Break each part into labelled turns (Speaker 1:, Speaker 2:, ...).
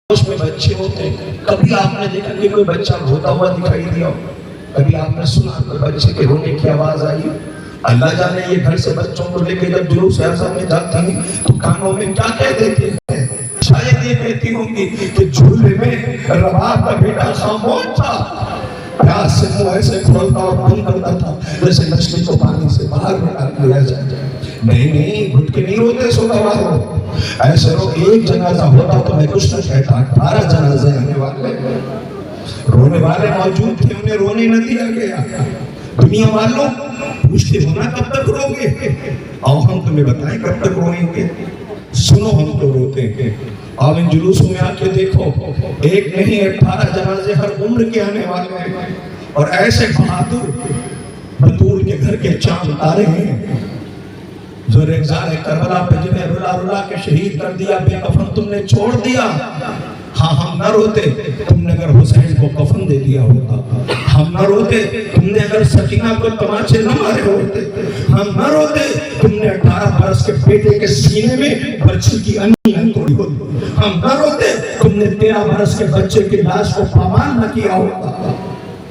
Speaker 1: اس میں بچے ہوتے ہیں. کبھی آپ نے دیکھا کہ کوئی بچہ روتا ہوا دکھائی دیا؟ کبھی آپ نے سنا کوئی بچے کے رونے کی آواز آئی؟ اللہ جانے یہ گھر سے بچوں کو لے کے جب جلوس اعظم میں جاتی ہیں تو کانوں میں کیا کہہ دیتے ہیں؟ شاید یہ کہتی ہوں گی کہ جھولے میں رباب کا بیٹا خاموش تھا، پیاس سے منہ ایسے کھولتا اور بند کرتا تھا جیسے مچھلی کو پانی سے باہر نکال لیا جائے. نہیں گھٹ کے نہیں روتے سوگوار ہو. ایسے رو ایک جنازہ ہوتا تو میں کچھ نہ کہتا، 18 جنازے آنے والے رونے والے موجود تھے، انہیں رونے نہ دیا گیا. دنیا والوں پوچھتے ہونا کب تک رو گے؟ آؤ ہم تمہیں بتائیں کب تک روئیں گے. سنو ہم تو روتے ہیں. اور ان جلوسوں میں آ کے دیکھو، ایک نہیں 18 جنازے ہر عمر کے آنے والے ہیں. اور ایسے بہادر بطول کے گھر کے چاند تارے ہیں جو ریگزار کربلا پہ جنہیں رلا رلا کے شہید کر دیا، بے کفن تم نے چھوڑ دیا. ہاں ہم نہ روتے تم نے اگر حسین کو کفن دے دیا ہوتا. ہم نہ روتے تم نے اگر سکینہ کو تماچے نہ مارے ہوتے. ہم نہ روتے تم نے 18 برس کے بیٹے کے سینے میں برچھی کی انی نہ توڑی ہوتی. ہم نہ روتے تم نے 13 برس کے بچے کی لاش کو پامال نہ کیا ہوتا.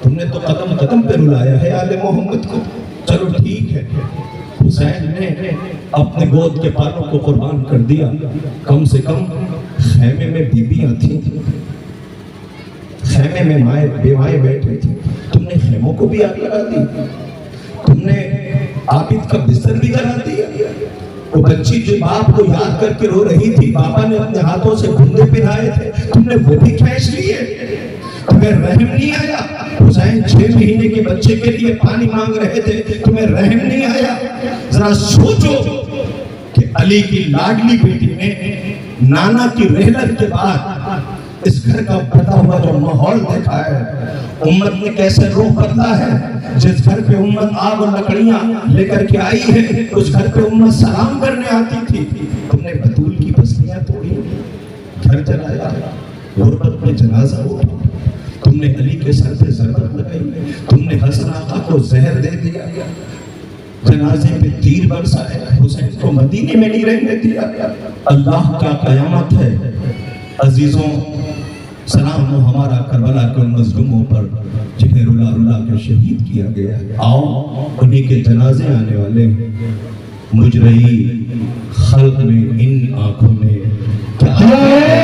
Speaker 1: تم نے تو قدم قدم پہ رلایا ہے آل محمد کو. چلو ٹھیک ہے، حسین نے اپنے گود کے پالوں کو قربان کر دیا. کم سے کم خیمے میں بیویاں تھیں، خیمے میں مائیں بیوائیں بیٹھے تھے. تم نے خیموں کو بھی آگ لگا دی. تم نے عابد کا بستر بھی گرا دیا. وہ بچی جو باپ کو یاد کر کے رو رہی تھی، بابا نے اپنے ہاتھوں سے گھندے پہنائے تھے، تم نے وہ بھی کھینچ لیے. تمہیں رحم نہیں آیا؟ حسین 6 مہینے کے بچے کے لیے پانی مانگ رہے تھے، تمہیں رحم نہیں آیا؟ ذرا سوچو کہ علی کی لاڈلی بیٹی نے نانا کی رحلت کے بعد اس گھر کا بڑھتا ہوا جو ماحول دیکھا ہے، امت نے کیسے روح بدلا ہے. جس گھر پہ امت آگ اور لکڑیاں لے کر کے آئی ہے، اس گھر پہ امت سلام کرنے آتی تھی. تم نے بطول کی بستیاں توڑی، گھر جلایا، غربت میں جنازہ اٹھا. تم نے علی کے سر پہ ضربت لگائی. تم نے حسن آقا کو زہر دے دیا، جنازے پہ تیر برسائے، حسین کو مدینے میں نہیں رہنے دیا. اللہ کا قیامت ہے. عزیزوں، سلام ہو ہمارا کربلا کے ان مظلوموں پر جنہیں رلا رلا کے شہید کیا گیا. آؤ انہی کے جنازے آنے والے. مجرئی خلق میں ان آنکھوں نے کیا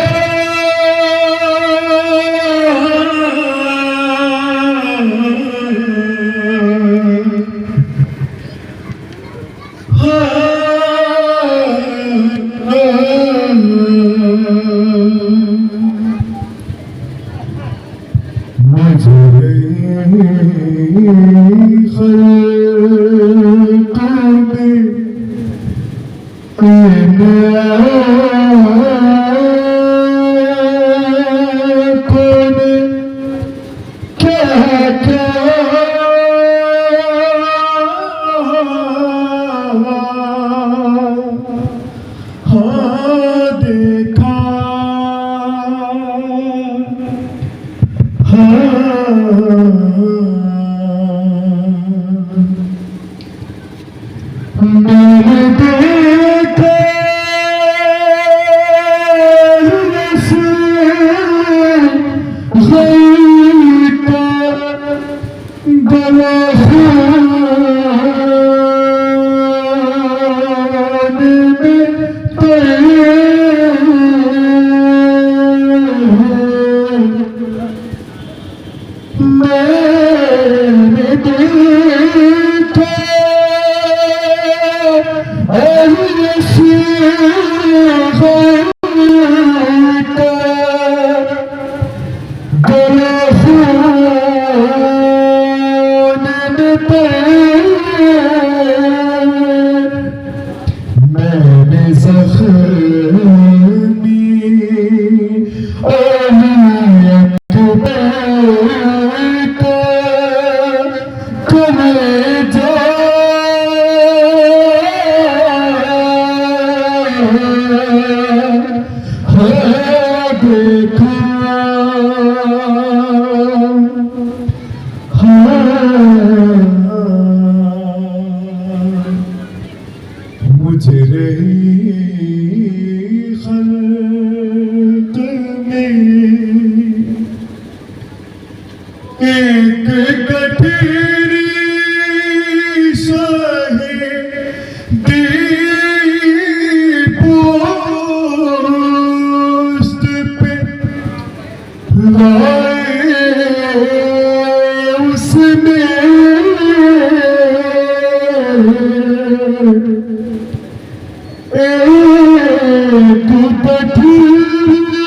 Speaker 2: نے ایک کٹھیری ساہے دی پوست پہ لائے اس نے ایک کٹھیری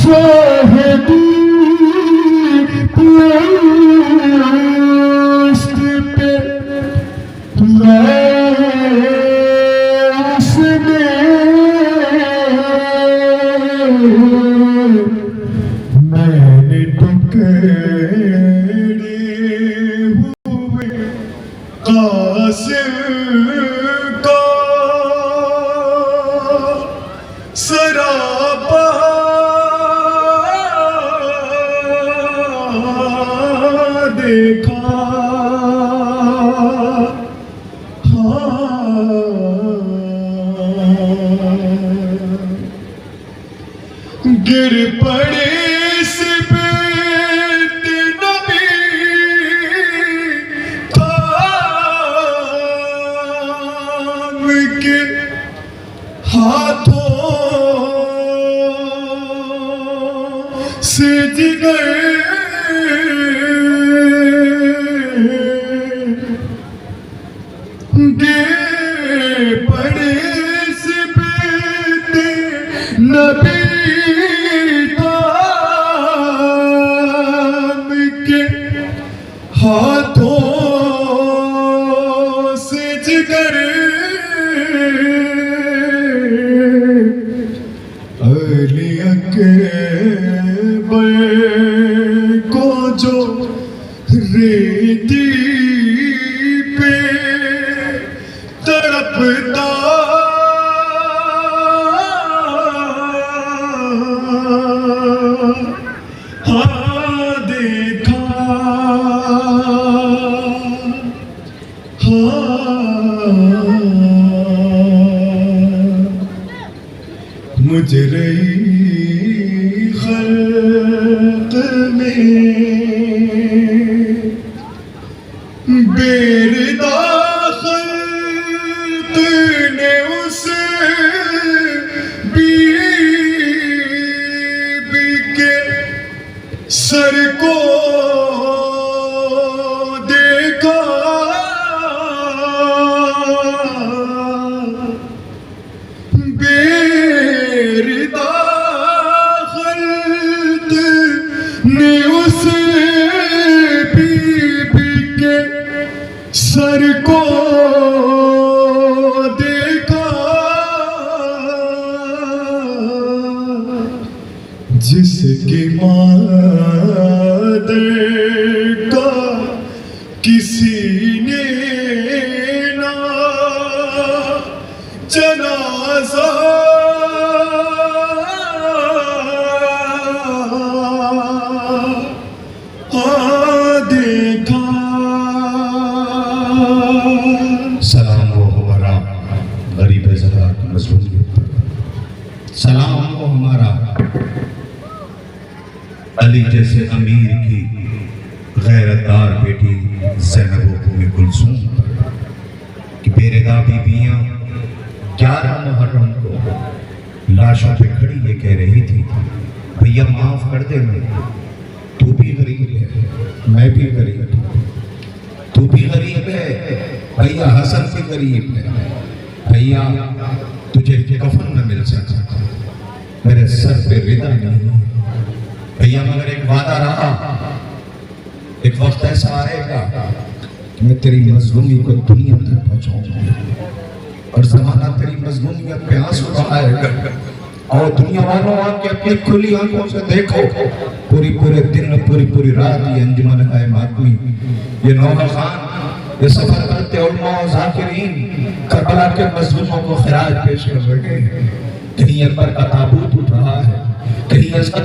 Speaker 2: ساہے دی پوست پہ لائے اس نے میں نے ٹکڑے ہوئے قاسم کا سراپا دیکھا گر پڑے سے بیت نبی تھام کے ہاتھوں سے جگر گر پڑے سے بیت نبی ہاتھوں سے جگر علی اکبر کو جو ریتی پہ تڑپتا مجرئی خلق میں بیردہ خلق نے اس بی بی کے سر کو دیکھا نے اس بی بی کے سر کو دیکھا جس کی مادر کا کسی نے نہ جنازہ دیکھا.
Speaker 1: سلام ہو ہمارا غریب زہرا کی مظلومیت پر، سلام ہو ہمارا علی جیسے امیر کی غیرتدار بیٹی زینب ام کلثوم پر کہ بیردہ بیویاں 11 محرم کو لاشوں پہ کھڑی یہ کہہ رہی تھی بھیا معاف کر دے تو بھی غریب ہے میں بھی غریب ہوں، تو بھی غریب ہے بھیا حسن بھی غریب ہے، بھیا تجھے کفن نہ مل سکا میرے سر پہ ردا نہیں بھیا مگر ایک وعدہ رہا، ایک وقت ایسا آئے گا کہ میں تیری مظلومی کو دنیا تک پہنچاؤں گا اور زمانہ تیری مظلومیت پہ آنسو بہائے گا اور دنیا والوں آپ کے اپنی کھلی آنکھوں سے دیکھو پورے دن پوری رات یہ انجمن ہے ماتمی یہ نوحہ خان یہ سفر کرتے علماء و ذاکرین کربلا کے مظلوموں کو خراج پیش کر رہے ہیں، کہیں اکبر کا تابوت اٹھ رہا ہے، کہیں نے سر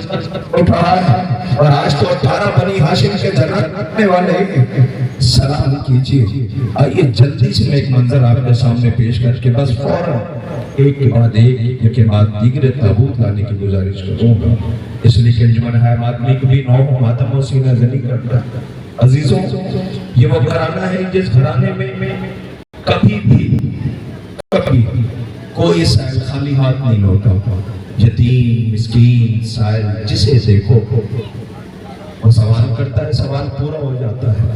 Speaker 1: اٹھایا اور آج تو 18 بنی ہاشم کے جگہ والے سلام کیجیے. آئیے جلدی سے میں ایک منظر آپ کے سامنے پیش کر کے بس فوراً ایک کے بعد ایک کے بعد دیگر تابوت لانے کی گزارش کروں گا، اس لیے کہ انجمن ہے آدمی کبھی نو ماتم و سینہ زنی کرتا. عزیزوں، یہ وہ گھرانہ ہے جس گھرانے میں کبھی بھی کوئی سائل خالی ہاتھ نہیں لوٹا. یتیم، مسکین، سائل جسے دیکھو وہ سوال کرتا ہے، سوال پورا ہو جاتا ہے.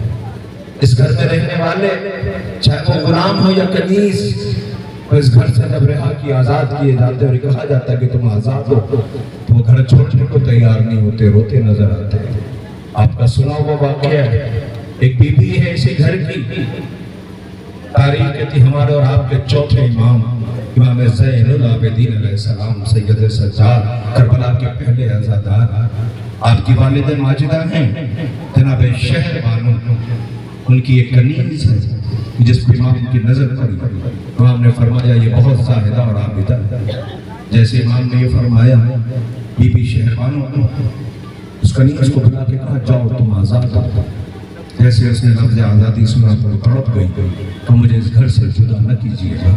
Speaker 1: اس گھر میں رہنے والے چاہے وہ غلام ہو یا کنیز، اس گھر سے جب رہا کی آزاد کیے جاتے اور کہا جاتا ہے کہ تم آزاد ہو تو وہ گھر چھوڑنے کو تیار نہیں ہوتے، روتے نظر آتے ہیں. آپ کا سنا ہوا واقعہ ہے، ایک بی بی ہے اسی گھر کی، تاریخ تھی ہمارے اور آپ کے چوتھے امام زین العابدین علیہ السلام، سید سجاد، کربلا کے پہلے عزادار. آپ کی والد ماجدہ ہیں جناب شہر بانو، ان کی ایک کنیز ہے جس پر امام کی نظر پڑی. امام نے فرمایا یہ بہت زاہدہ اور عابدہ ہے. جیسے امام نے یہ فرمایا بی بی شہر بانو اس کنیز کو بلا کے کہا جاؤ تم آزاد ہو. جیسے اس نے لفظ آزادی سنا تو تڑپ گئی تو مجھے اس گھر سے جدا نہ کیجیے گا.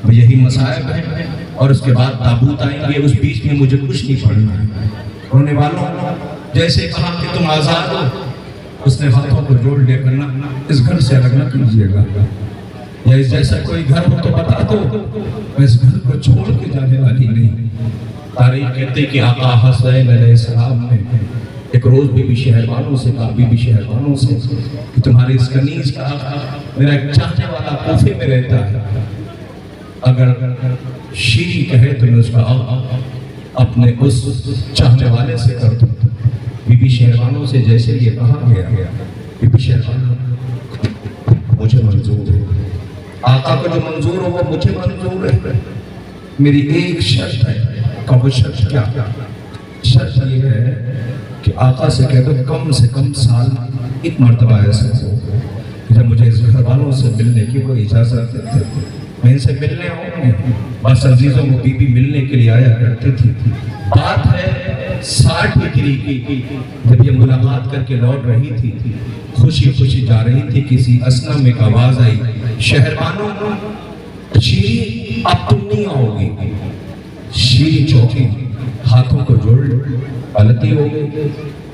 Speaker 1: یہی مصائب ہے اور اس کے بعد تابوت آئیں گے، اس بیچ میں مجھے کچھ نہیں پڑھنا ہے. رونے والوں جیسے کہا کہ تم آزاد ہو، اس نے ہاتھوں کو جوڑ لے کرنا اس گھر سے الگ نہ کیجیے گا، یا اس جیسا کوئی گھر ہو تو بتا دو، میں اس گھر کو چھوڑ کے جانے والی نہیں. تاریخ کہتے کہ آقا حسین علیہ السلام نے ایک روز بی بی شہر بانو سے کہا، بی بی شہر بانو سے کہ تمہاری اس کنیز کا آقا میرا ایک چاہنے والا کوفے میں رہتا ہے، اگر شیری کہے تو میں اس کا آقا اپنے اس چاہنے والے سے کر دوں. بی بی شہر بانو سے جیسے یہ کہا گیا، بی بی شہر بانو مجھے منظور ہے، آقا کو جو منظور ہو وہ مجھے منظور ہے. میری ایک شرط ہے. کہ وہ شرط کیا؟ شرط یہ ہے کہ آقا سے کہہ دو کم سے کم سال ایک مرتبہ ایسا ہو جب مجھے اس گھر والوں سے ملنے کی کوئی اجازت دیتے، میں ان سے ملنے آؤں. بس عزیزوں کو بی بی ملنے کے لیے آیا کرتی تھی. بات ہے 60 ہجری کی، جب یہ ملاقات کر کے لوٹ رہی تھی، خوشی خوشی جا رہی تھی، کسی اسنا میں ایک آواز آئی، شہر بانو شیری اب تم نہیں آؤ گی. شیری چوکی، ہاتھوں کو جوڑ، غلطی ہو گئی،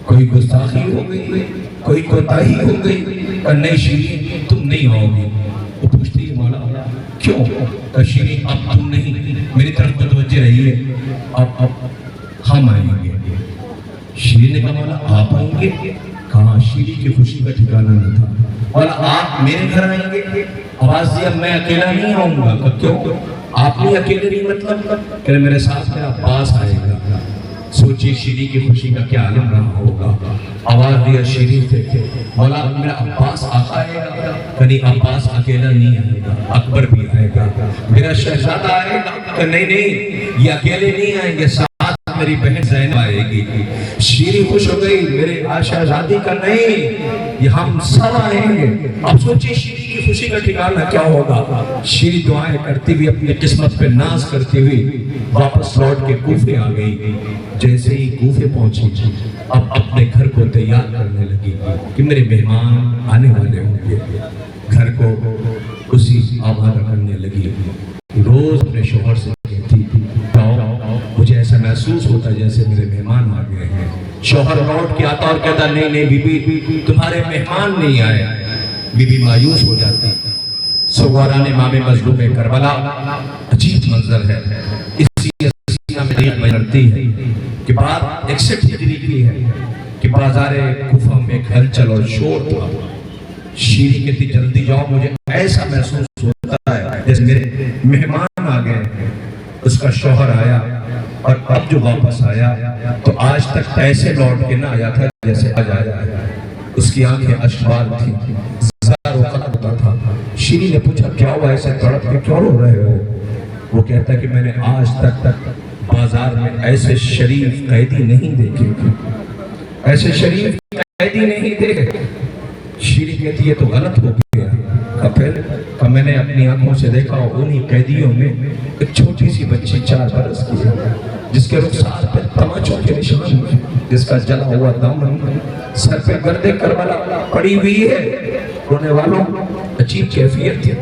Speaker 1: کوئی گستاخی ہو گئی، کوئی کوتاہی ہو گئی، اور نہیں شیری تم نہیں آؤ گی. وہ پوچھتی ہے مولا کیوں؟ کہ شیری اب تم نہیں، میری طرف متوجہ رہیے، اب ہم آئیں گے. شیری نے کہا مولا آپ آئیں گے؟ کہاں شیری کی خوشی کا ٹھکانہ نہ تھا. مولا آپ میرے گھر آئیں گے؟ آواز دیا میں اکیلا نہیں آؤں گا. کہ کیوں؟ آپ نہیں اکیلے نہیں مطلب کہ میرے ساتھ میرا عباس آئے گا. سوچی شیری کی خوشی کا کیا عالم رہا ہوگا. آواز دیا شیری سے مولا میرا عباس آقا آئے گا. کہیں عباس اکیلا نہیں آئے گا، اکبر بھی آئے گا، میرا شہزادہ آئے گا. کہ نہیں یہ اکیلے نہیں آئیں گے، ساتھ میری بہن زینب آئے گی. شیری خوش ہو گئی، میرے شہزادی کا نہیں، یہ ہم سب آئیں گے. اب سوچی شیری کی خوشی کا ٹھکانہ کیا ہوگا. شیری دعائیں کرتی ہوئی اپنی قسمت پہ ناز کرتی ہوئی واپس لوٹ کے کوفے آ گئی. جیسے ہی کوفے پہنچی اب اپنے گھر کو تیار کرنے لگی کہ میرے مہمان آنے والے ہوں گے. گھر کو اسی آباد کرنے لگی. روز اپنے شوہر سے کہتی مجھے ایسا محسوس ہوتا جیسے میرے مہمان آ گئے ہیں. شوہر لوٹ کے آتا اور کہتا نہیں نہیں بی بی تمہارے مہمان نہیں آئے. بی بی مایوس ہو جاتی. سواران امام مظلوم کربلا عجیب منظر ہے. اسی اسیہ میں دیکھ کرتی ہے کہ بات 61 ہجری کی ہے کہ بازار کوفہ میں ایک ہلچل اور شور تھا. شیری کہتی جلدی جاؤ، مجھے ایسا محسوس ہوتا ہے جیسے میرے مہمان آ گئے. اس کا شوہر آیا اور اب جو واپس آیا تو آج تک ایسے لوٹ کے نہ آیا تھا جیسے آج آیا ہے. اس کی آنکھیں اشبال تھی، زار و قلب ہوتا تھا. شیری نے پوچھا کیا ہوا ایسے تڑپ کے کیوں رو رہے ہو؟ وہ کہتا ہے کہ میں نے آج تک بازار میں ایسے شریف قیدی نہیں دیکھے، ایسے شریف قیدی نہیں دیکھے. شیری کہتی ہے تو غلط ہو گیا. کہ میں نے اپنی آنکھوں سے دیکھا انہی قیدیوں میں ایک چھوٹی سی بچی 4 برس کی ہے. جس کے رخسار پہ تماچوں کے نشان ہیں، جس کا جلا ہوا دامن سر پہ گرد کربلا پڑی ہوئی ہے۔ رونے والوں عجیب کیفیت ہے،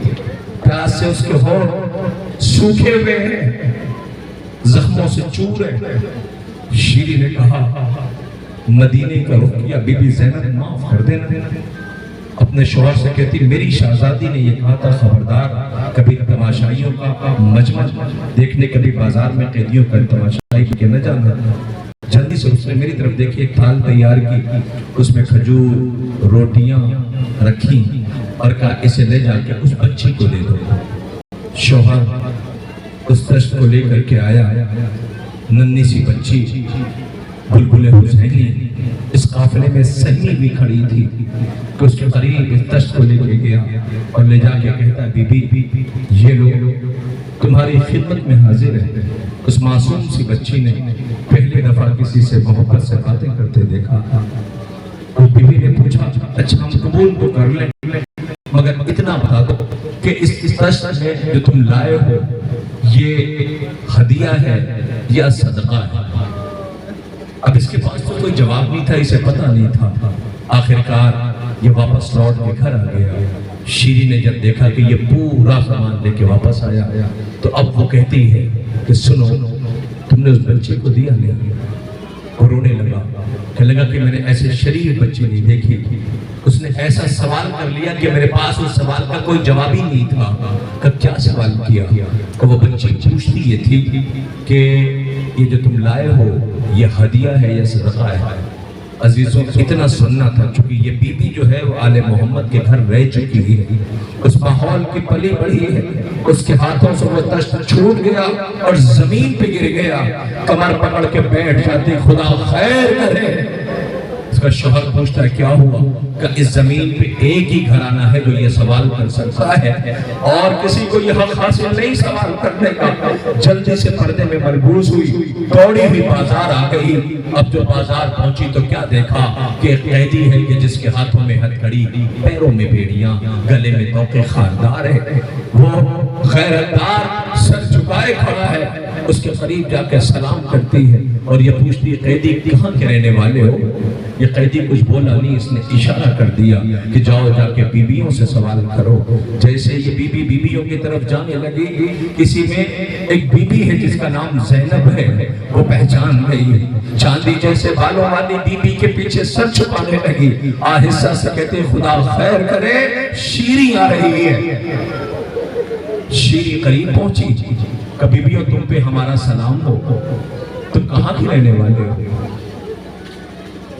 Speaker 1: پیاس سے اس کے ہونٹ سوکھے ہوئے ہیں، زخموں سے چور ہے۔ شیری نے کہا مدینے کا رخ کیا، بی بی زینب معاف کر دینا۔ اپنے شوہر سے کہتی میری شہزادی نے یہ کہا تھا خبردار کبھی تماشائیوں کا مجمع دیکھنے، کبھی بازار میں قیدیوں کا تماشائی کے نہ جانا۔ جلدی سے اس نے میری طرف دیکھی، ایک تھال تیار کی، اس میں کھجور روٹیاں رکھی اور کہا اسے لے جا کے اس بچی کو دے دو۔ شوہر اس دشت کو لے کر کے آیا، ننھی سی بچی بلبل حسینی اس قافلے میں سہی بھی کھڑی تھی کہ اس کے قریب اس دشت کو لے کے گیا اور لے جا کے کہتا بی بی یہ لوگ تمہاری خدمت میں حاضر ہے۔ اس معصوم سی بچی نے پہلی دفعہ کسی سے محبت سے باتیں کرتے دیکھا۔ اس بی بی نے پوچھا اچھا ہم قبول تو کر لیں مگر اتنا بتا دو کہ اس دشت میں جو تم لائے ہو یہ ہدیہ ہے یا صدقہ ہے؟ اب اس کے پاس تو کوئی جواب نہیں تھا، اسے پتہ نہیں تھا۔ آخرکار یہ واپس لوٹ کے گھر آ گیا۔ شیری نے جب دیکھا کہ یہ پورا سامان لے کے واپس آیا تو اب وہ کہتی ہے کہ سنو تم نے اس بچے کو دیا نہیں؟ اور رونے لگا، کہنے لگا کہ میں نے ایسے شریف بچے نہیں دیکھی۔ اس نے ایسا سوال کر لیا کہ میرے پاس اس سوال کا کوئی جواب ہی نہیں تھا۔ کہ کیا سوال کیا؟ کہ وہ بچی پوچھتی یہ تھی کہ یہ جو تم لائے ہو یہ ہدیہ ہے یا صدقہ ہے؟ عزیزوں اتنا سننا تھا، چونکہ یہ بی بی جو ہے وہ آل محمد کے گھر رہ چکی ہے، اس ماحول کی پلی بڑھی ہے، اس کے ہاتھوں سے وہ دشت چھوٹ گیا اور زمین پہ گر گیا، کمر پکڑ کے بیٹھ جاتی خدا خیر کرے۔ اس کا شوہر پوچھتا ہے کیا ہوا؟ کہ اس زمین پہ ایک ہی گھرانہ ہے جو یہ سوال کر سکتا ہے اور کسی کو یہ حق حاصل نہیں سوال کرنے کا۔ جلدی سے پردے میں ملبوس ہوئی، دوڑی ہوئی بازار آ گئی۔ اب جو بازار پہنچی تو کیا دیکھا کہ ایک قیدی ہے کہ جس کے ہاتھوں میں ہتھکڑی، پیروں میں بیڑیاں، گلے میں توقے خاردار ہے، وہ غیرتدار سر جھکائے کھڑا ہے۔ اس کے قریب جا کے سلام کرتی ہے اور یہ پوچھتی ہے قیدی کہاں کے رہنے والے ہو؟ یہ قیدی کچھ بولا نہیں، اس نے اشارہ کر دیا کہ جاؤ جا کے بیویوں سے سوال کرو۔ جیسے یہ بی بی بیویوں کی طرف جانے لگی، کسی میں ایک بی بی ہے جس کا نام زینب ہے، وہ پہچان گئی، چاندی جیسے بالوں والی بی بی کے پیچھے سر چھپانے لگی۔ آہستہ سے کہتے خدا خیر کرے شیری آ رہی ہے۔ شیری قریب پہنچی، کہ بیویوں تم پہ ہمارا سلام ہو، تم کہاں کی رہنے والے ہو؟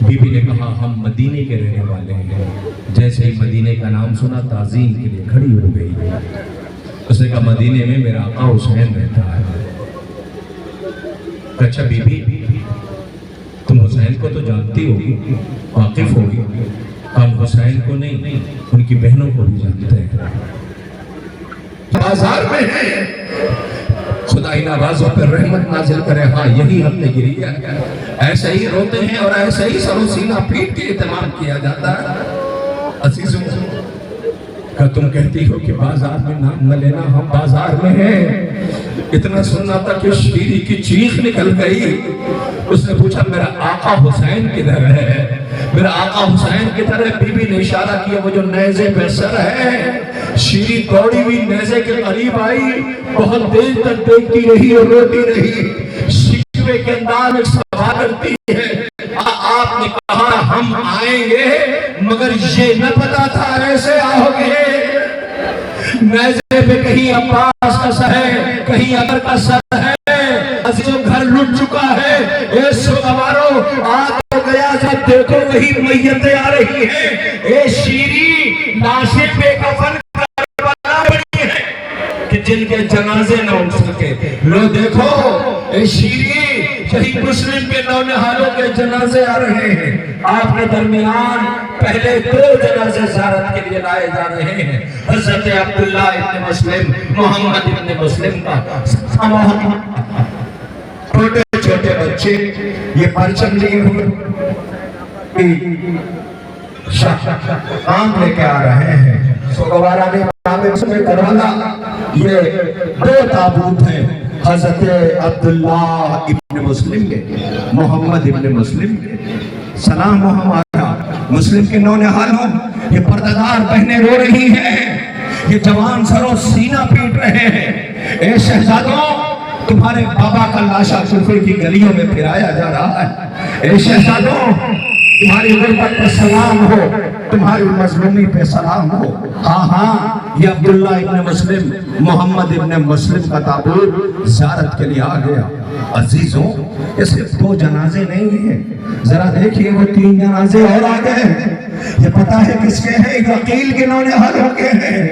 Speaker 1: بی بی نے کہا ہم مدینے کے رہنے والے ہیں۔ جیسے ہی مدینے کا نام سنا تعظیم کے لیے کھڑی ہو گئی۔ اس نے کہا مدینے میں میرا آقا حسین رہتا ہے۔ اچھا بی بی تم حسین کو تو جانتی ہوگی، واقف ہوگی؟ ہم حسین کو نہیں ان کی بہنوں کو بھی جانتے ہیں، بازار میں ہیں۔ خدا ان آوازوں پر رحمت نازل کرے۔ ہاں یہی ہم نے گری ہے، ایسے ہی روتے ہیں اور ایسے ہی سر و سینہ پیٹ کے اہتمام کیا جاتا ہے۔ عزیزوں کہ تم کہتی ہو کہ بازار میں نام نہ لینا، ہم بازار میں ہیں۔ اتنا سننا تھا کہ شیری کی چیخ نکل گئی۔ اس نے پوچھا میرا آقا حسین کدھر ہے؟ میرا آقا حسین کدھر ہے؟ بی بی نے اشارہ کیا وہ جو نیزے پہ سر ہے۔ شیری دوڑی ہوئی نیزے کے قریب آئی، بہت دیر تک دیکھتی رہی اور روتی رہی، شکوے کے انداز میں سوال کرتی ہے آپ نے کہا ہم آئیں گے مگر یہ نہ پتا تھا ایسے آؤ گے۔ نیزے پہ کہیں عباس کا سر ہے، کہیں عمر کا سر ہے۔ عزیزوں گھر لٹ چکا ہے، اے سوگوارو آ تو گیا، جب دیکھو وہی میتیں آ رہی ہیں۔ اے شیری لاشیں بے کفن کربلا پڑی ہیں کہ جن کے جنازے نہ اٹھ سکے۔ لو دیکھو اے شیری شہید مسلم کے نونہالوں کے جنازے آ رہے ہیں۔ آپ کے درمیان پہلے 2 جنازے زیارت کے لیے لائے جا رہے ہیں، حضرت عبداللہ ابن مسلم، محمد ابن مسلم کا چھوٹے چھوٹے بچے یہ پرچم لیے ہوئے کام لے کے آ رہے ہیں۔ سوگوارا نے میں کروانا یہ 2 تابوت ہیں، حضرت عبداللہ ابن مسلم کے، محمد ابن مسلم کے سلام و ہمارا مسلم کے نونہالوں، یہ پردہ دار بہنیں رو رہی ہیں، یہ جوان سروں سینہ پیٹ رہے ہیں، اے شہزادوں تمہارے بابا کا لاشا کوفے کی گلیوں میں پھرایا جا رہا ہے، اے شہزادوں تمہاری غربت پر سلام ہو، تمہاری مظلومی پہ سلام ہو۔ ہاں ہاں یہ عبداللہ ابن مسلم، محمد ابن مسلم کا تابوت زیارت کے لیے آ گیا۔ عزیزوں یہ صرف 2 جنازے نہیں ہیں، ذرا دیکھیے وہ 3 جنازے اور آ گئے، یہ پتہ ہے کس کے ہیں؟ عقیل کے نونہالوں کے ہیں۔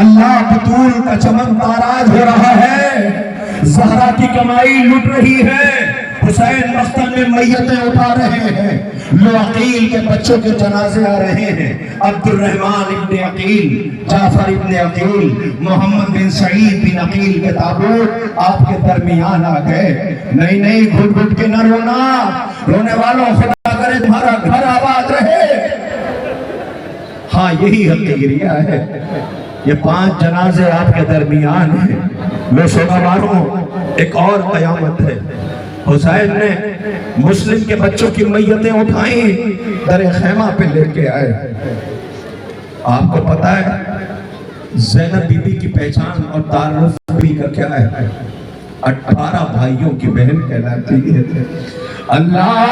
Speaker 1: اللہ بطول کا چمن تاراج ہو رہا ہے، زہرا کی کمائی لٹ رہی ہے، حسین مختل میں میتیں اٹھا رہے ہیں، لو عقیل کے بچوں کے جنازے آ رہے ہیں، عبد الرحمن ابن عقیل، جعفر ابن عقیل، محمد بن سعید بن عقیل کے تابوت آپ کے درمیان آ گئے۔ نہیں نہیں گھٹ گھٹ کے نہ رونا، رونے والوں خدا کرے تمہارا گھر آباد رہے۔ ہاں یہی حقیقیہ ہے، یہ 5 جنازے آپ کے درمیان ہیں۔ لو سوگواروں ایک اور قیامت ہے، حسین نے مسلم کے بچوں کی میتیں اٹھائیں، در خیمہ پہ لے کے آئے۔ آپ کو پتا ہے زینب بی بی کی پہچان اور تعارف بی کا کیا ہے؟ 18 بھائیوں کی بہن کہلاتی ہے۔ اللہ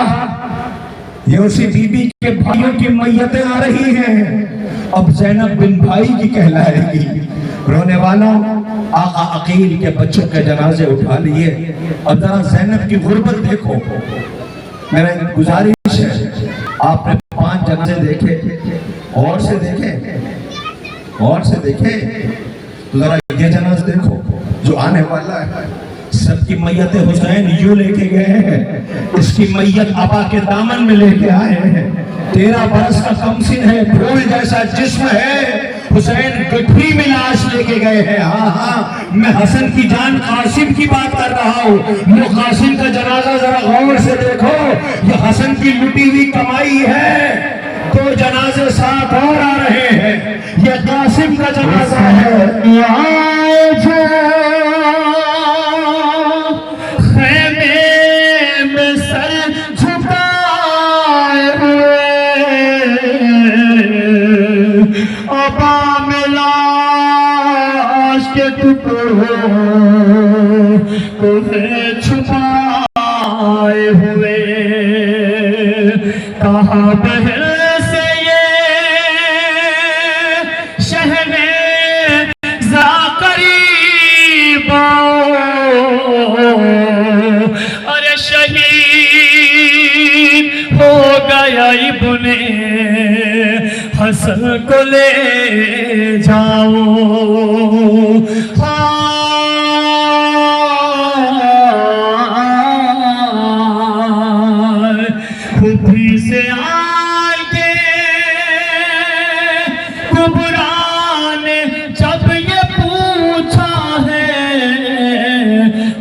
Speaker 1: یہ اسی بی بی کے بھائیوں کی میتیں آ رہی ہیں، اب زینب بن بھائی کی کہلائے گی۔ رونے والوں آقا عقیل کے بچوں کے جنازے اٹھا لیے، اب ذرا زینب کی غربت دیکھو۔ میرا گزارش ہے آپ نے 5 جنازے دیکھے، اور سے دیکھیں، اور سے دیکھیں، تو ذرا یہ جنازہ دیکھو جو آنے والا ہے۔ سب کی میت حسین یوں لے کے گئے ہیں، اس کی میت ابا کے دامن میں لے کے آئے ہیں۔ 13 برس کا کمسن ہے، پھول جیسا جسم ہے، حسین گٹھری میں لاش لے کے گئے ہیں۔ ہاں ہاں میں حسن کی جان قاسم کی بات کر رہا ہوں، یہ قاسم کا جنازہ ذرا غور سے دیکھو، یہ حسن کی لٹی ہوئی کمائی ہے۔ 2 جنازے ساتھ اور آ رہے ہیں، یہ قاسم کا جنازہ ہے۔
Speaker 3: چھپائے ہوئے کہاں بہر سے یہ شہر ذا قریب ارے شہید ہو گیا ابن حسن کو لے جاؤ۔ سے آگے کبرا نے جب یہ پوچھا ہے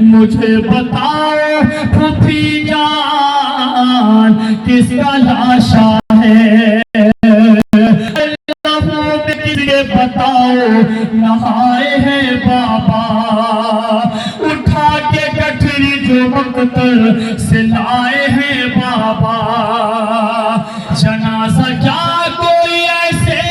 Speaker 3: مجھے بتاؤ پھوپھی جان کس کا لاشا ہے؟ بتاؤ نہائے ہیں بابا اٹھا کے گٹھری جو مقتل سے لائے ہیں بابا۔ جنازہ کیا کوئی ایسے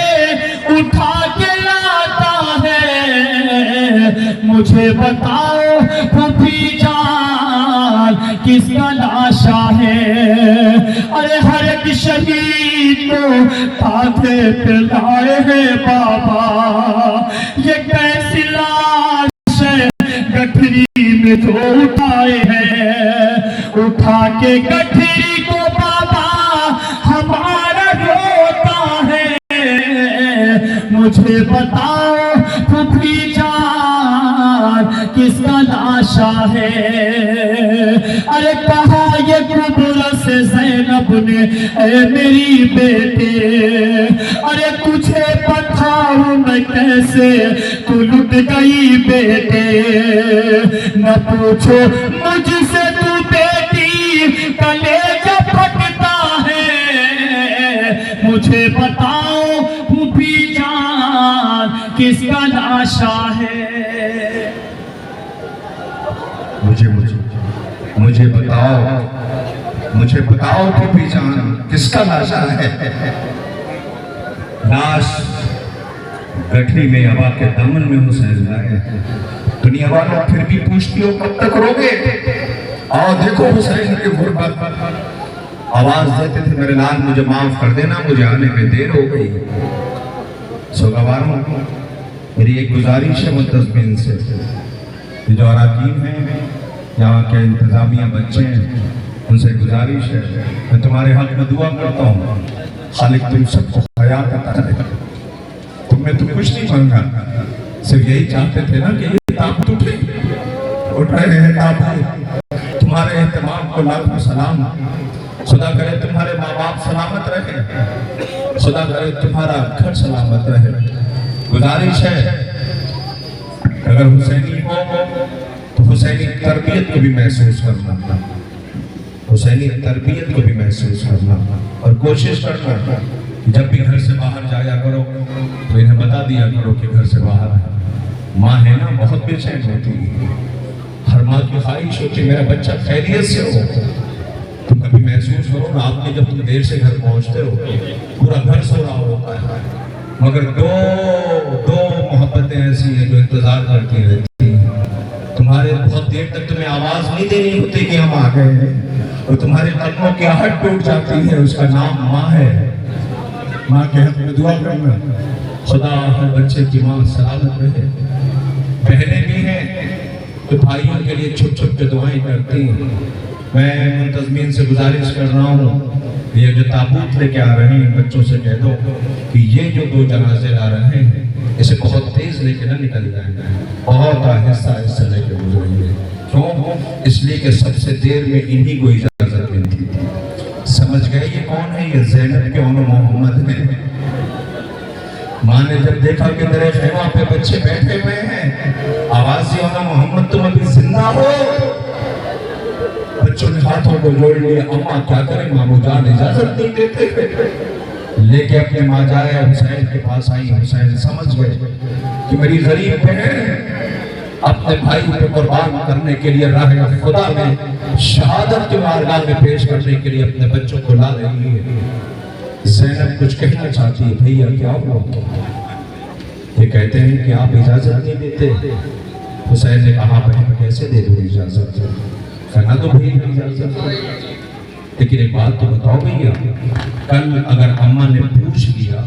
Speaker 3: اٹھا کے لاتا ہے؟ مجھے بتاؤ پھوپھی جان کس کا لاشا ہے؟ ارے ہر ایک شہید کو کاندھے پہ لائے ہیں بابا، یہ کیسی لاش ہے گٹھری میں جو اٹھائے ہیں؟ اٹھا کے گٹھری کو بابا ہمارا روتا ہے، مجھے بتاؤ پھوپھی جان کس کا لاشا ہے؟ ارے کہا یہ قبر سے زینب نے اے میری بیٹے، ارے تجھے بتاؤں میں کیسے تو لٹ گئی بیٹے، نہ پوچھو مجھ سے تو بیٹی کلیجہ پھٹتا ہے، مجھے بتاؤ پھوپھی جان کس کا لاشا ہے؟
Speaker 1: مجھے بتاؤ پھوپھی جان کس کا لاشا ہے؟ لاش گٹھری میں ابا کے دامن میں حسین لائے. دنیا والوں پھر بھی پوچھتی ہو کب تک روگے؟ آؤ دیکھو حسین کی غربت. آواز دیتے تھے میرے لال مجھے معاف کر دینا، مجھے آنے میں دیر ہو گئی. سوگواروں میری ایک گزارش ہے منتظمین سے، یہ جو اراکین ہیں یہاں کے انتظامیہ بچے ہیں، ان سے گزارش ہے میں تمہارے حق میں دعا کرتا ہوں خالق تم سب کو حیات عطا کرے. تم میں تو کچھ نہیں مانگا، صرف یہی چاہتے تھے نا کہ یہ تابوت اٹھ رہے ہیں تابوت. تمہارے اہتمام کو لاکھوں سلام. خدا کرے تمہارے ماں باپ سلامت رہے، خدا کرے تمہارا گھر سلامت رہے. گزارش ہے اگر حسینی ہو تو حسینی تربیت کو بھی محسوس کرنا، حسینی تربیت کو بھی محسوس کرنا، اور کوشش کرنا جب بھی گھر سے باہر جایا کرو تو انہیں بتا دیا کرو کہ گھر سے باہر ہے. ماں ہے نا بہت بے چین ہوتی ہے، ہر ماں کی خواہش ہوتی میرا بچہ خیریت سے ہو. تم کبھی محسوس کرو نا آپ نے جب تم دیر سے گھر پہنچتے ہو پورا گھر سو رہا ہوتا ہے، مگر دو محبتیں ایسی ہیں جو انتظار کرتی رہتی ہیں. تمہارے بہت دیر تک تمہیں آواز نہیں دینی ہوتی کہ ہم آ گئے ہیں، اور تمہارے قدموں کی آہٹ ٹوٹ جاتی ہے. اس کا نام ماں ہے. ماں کے حق میں دعا کرنا خدا ہر بچے کی ماں سلامت رہے. بہنیں بھی ہیں جو بھائیوں کے لیے چھپ چھپ کے دعائیں کرتی ہیں. میں منتظمین سے گزارش کر رہا ہوں یہ جو تابوت لے کے آ رہے ہیں بچوں سے کہہ دو کہ یہ جو 2 جنازے لا رہے ہیں اسے بہت تیز لے کے نہ نکل جائیں، بہت آہستہ لے کے گزریں گے. کیوں؟ اس لیے کہ سب سے دیر میں انہی کو اجازت ملتی تھی. سمجھ گئے یہ کون ہے؟ یہ زینب کے اونو محمد ہیں. ماں نے جب دیکھا کہ میرے خیمہ پہ بچے بیٹھے ہوئے ہیں، آواز یہ اونو محمد تم ابھی زندہ ہو. بچوں نے ہاتھوں کو جوڑ لیا. اماں کیا کریں، مامو جان اجازت نہیں دیتے. لے کے اپنے ماں جائے حسین کے پاس آئی. حسین سمجھ گئے کہ میری غریب بہن اپنے بھائی پہ قربان کرنے کے لیے راہ خدا میں شہادت کی بارگاہ میں پیش کرنے کے لیے اپنے بچوں کو لا رہی ہے. زینب کچھ کہنا چاہتی ہے. بھئیہ کیا ہوا؟ یہ کہتے ہیں کہ آپ اجازت نہیں دیتے. حسین نے کہا بہن کیسے دے دوں اجازت؟ کہنا تو بھئی اجازت، لیکن ایک بات تو بتاؤ بھئیہ، کل اگر اماں نے پوچھ لیا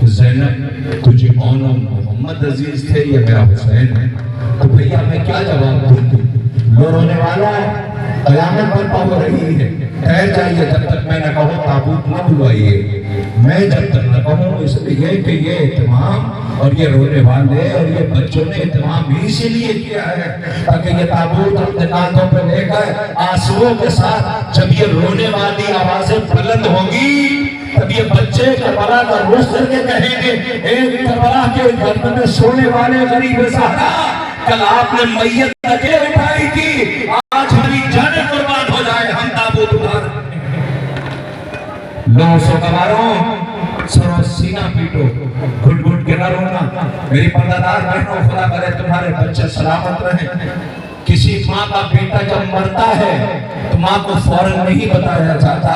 Speaker 1: کہ زینب تجھے اونو محمد عزیز تھے یا میرا حسین ہے تو بھئیہ میں کیا جواب دوں؟ لو رونے والا قیامت برپا ہو رہی ہے، ٹھہر جائیے جب تک میں نہ کہوں تابوت نہ بلوائیے. میں جب تک نہ کہوں اس لیے کہ یہ اہتمام اور یہ رونے والے اور یہ بچوں نے اہتمام ہی اسی لیے کیا ہے تاکہ یہ تابوت اپنے کاندھوں پہ لے کر آنسوؤں کے ساتھ جب یہ رونے والی آوازیں بلند ہوں گی تب یہ بچے کربلا کا رخ کر کے کہیں گے ایک کربلا کے گرد میں سونے والے غریب زہرا کل آپ نے میت لگے اٹھائی تھی، آج ہماری جانیں قربان ہو جائے ہم تابوت اٹھا رہے ہیں. لو سوگواروں سرو سینہ پیٹو، گھٹ گھٹ کے نہ رونا. میری پردادار بہنوں خدا کرے تمہارے بچے سلامت رہیں. کسی ماں کا بیٹا جب مرتا ہے تو ماں کو فوراً نہیں بتایا جاتا،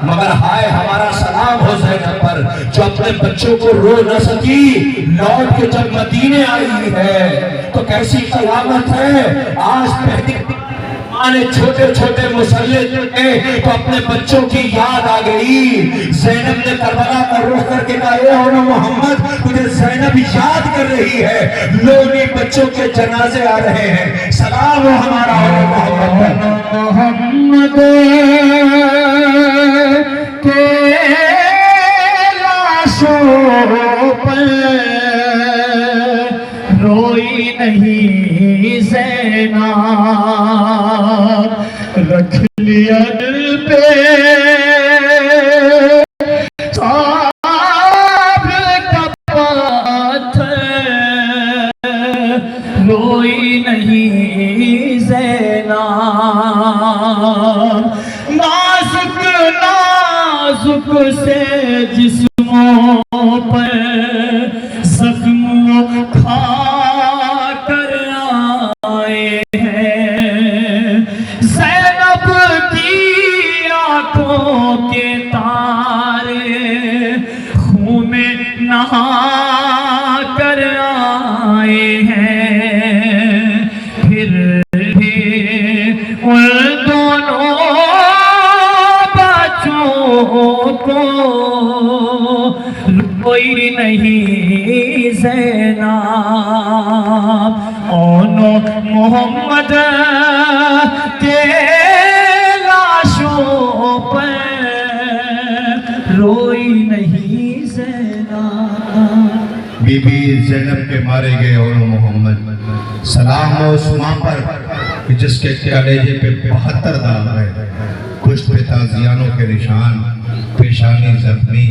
Speaker 1: مگر ہائے ہمارا سلام ہو زینب پر جو اپنے بچوں کو رو نہ سکی، لوٹ کے جب مدینے آئی ہے تو کیسی قیامت ہے. آج پہلی ماں نے چھوٹے چھوٹے مسلح کے تو اپنے بچوں کی یاد آ گئی. زینب نے کربلا کا رخ کر کے کہا اے اونو محمد تجھے زینب یاد کر رہی ہے. لونی بچوں کے جنازے آ رہے ہیں، سلام ہو ہمارا اونو محمد کے لاشوں پر روئی نہیں زینب، رکھ لیا دل پہ صبر کا پتھر، روئی نہیں زینب. نازک نازک سے جسموں پر زخم کھا کر آئے ہیں. زینب
Speaker 3: کو کوئی نہیں زینب اون محمد کے لاشوں پر روئی نہیں زینب۔
Speaker 4: بی بی زینب کے مارے گئے اور محمد سلام ہو اس ماں پر کہ جس کے کلیجے پہ 72 داغ ہے، کشت پہ تازیانوں کے نشان، پیشانی زخمی۔